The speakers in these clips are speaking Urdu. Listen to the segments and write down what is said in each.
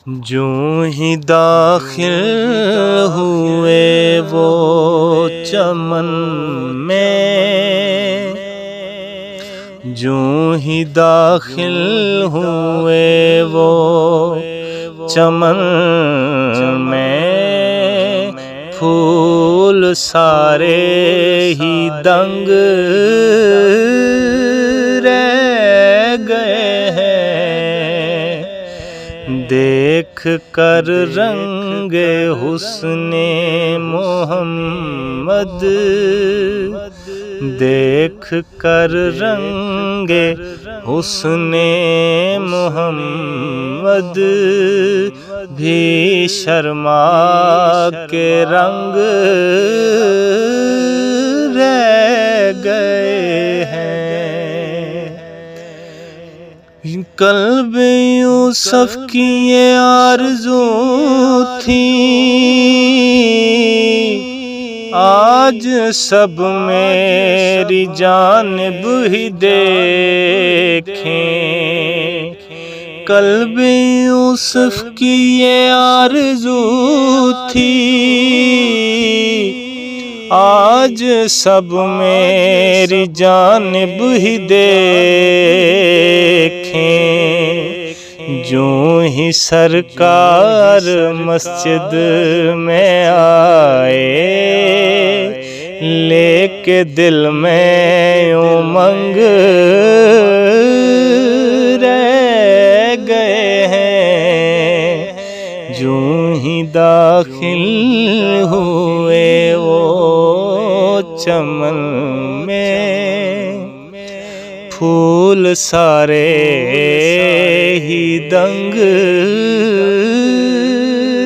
جوں ہی داخل ہوئے وہ چمن میں، جوں ہی داخل ہوئے وہ چمن میں، پھول سارے ہی دنگ رہ گئے ہیں، دیکھ کر رنگ حسن محمد، دیکھ کر رنگ حسن محمد بھی شرما کے رنگ رہ گئے ہیں۔ قلب یوسف کی یہ آرزو تھی، آج سب میری جانب ہی دیکھیں۔ قلب یوسف کی یہ آرزو تھی، آج سب میری جانب ہی دیکھیں۔ جوں ہی سرکار مسجد میں آئے، لے کے دل میں امنگ رہ گئے ہیں، جوں ہی داخل ہوئے وہ چمن میں، پھول سارے ہی دنگ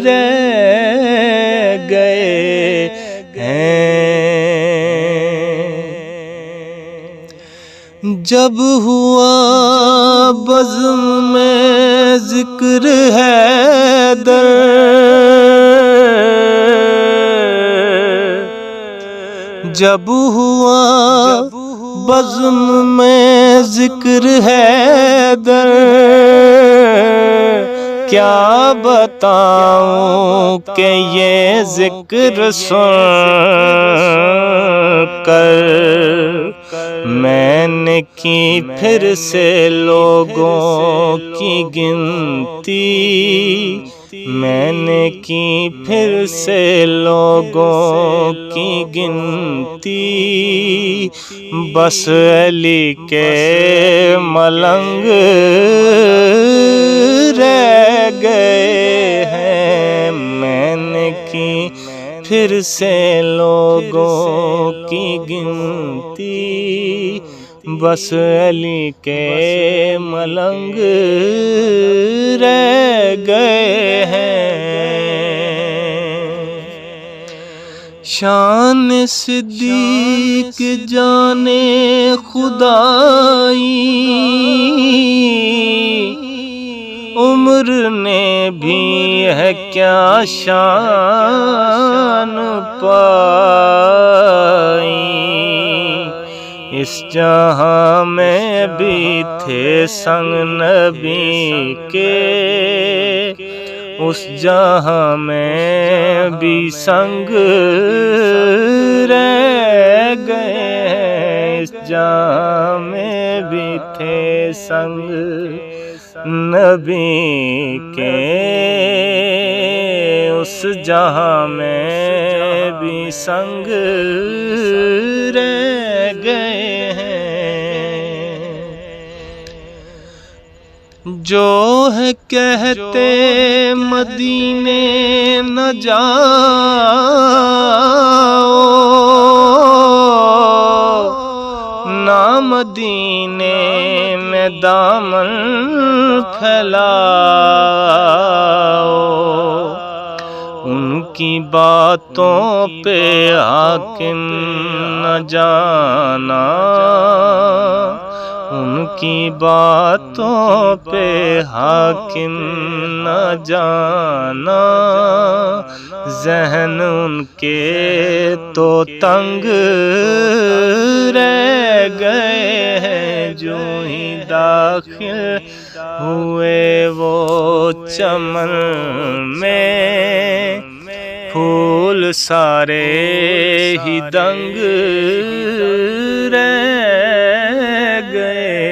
رہ گئے ہیں۔ جب ہوا بزم میں ذکر حیدر، جب ہوا بزم میں ذکر حیدر، کیا بتاؤں کہ یہ ذکر سن کر میں نے کی پھر سے لوگوں کی گنتی، میں نے کی پھر سے لوگوں کی گنتی، بس علی کے ملنگ رہ گئے ہیں، میں نے کی پھر سے لوگوں کی گنتی، بس علی کے ملنگ رہ گئے ہیں۔ شان صدیق جانے خدائی، عمر نے بھی ہے کیا شان پائی، اس جہاں میں بھی تھے سنگ نبی کے، اس جہاں میں بھی سنگ رہ گئے ہیں، اس جہاں میں بھی تھے سنگ نبی کے، اس جہاں میں بھی سنگ رہ گئے ہیں۔ جو ہے کہتے مدینے نہ جاؤ، نہ مدینے میں دامن پھیلاؤ، ان کی باتوں پہ حاکم نہ جانا، ان کی باتوں پہ حاکم نہ جانا، ذہن ان کے تو تنگ رہ گئے ہیں، جو ہی داخل ہوئے وہ چمن میں پھول سارے ہی دنگ رہ گئے،